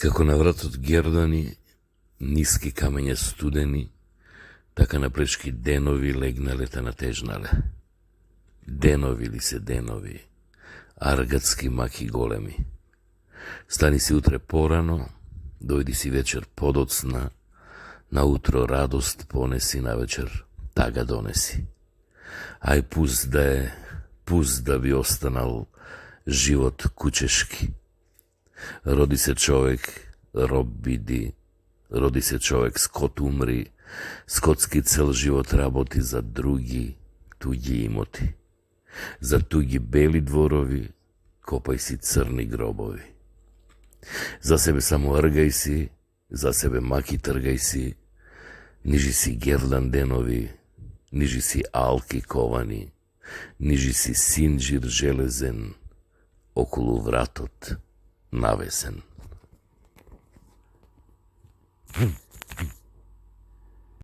Како на вратот гердани, ниски камења студени, така на пречки денови легнале та натежнале. Денови ли се денови, аргатски маки големи. Стани си утре порано, дојди си вечер подоцна, наутро радост понеси, навечер тага донеси. Ај пуст да би останал живот кучешки. Роди се човек, роб биди, роди се човек, скот умри, скотски цел живот работи за други, туѓи имоти. За туѓи бели дворови, копај си црни гробови. За себе само ргај си, за себе маки тргај си, нижи си гердан денови, нижи си алки ковани, нижи си синџир железен, околу вратот навесен.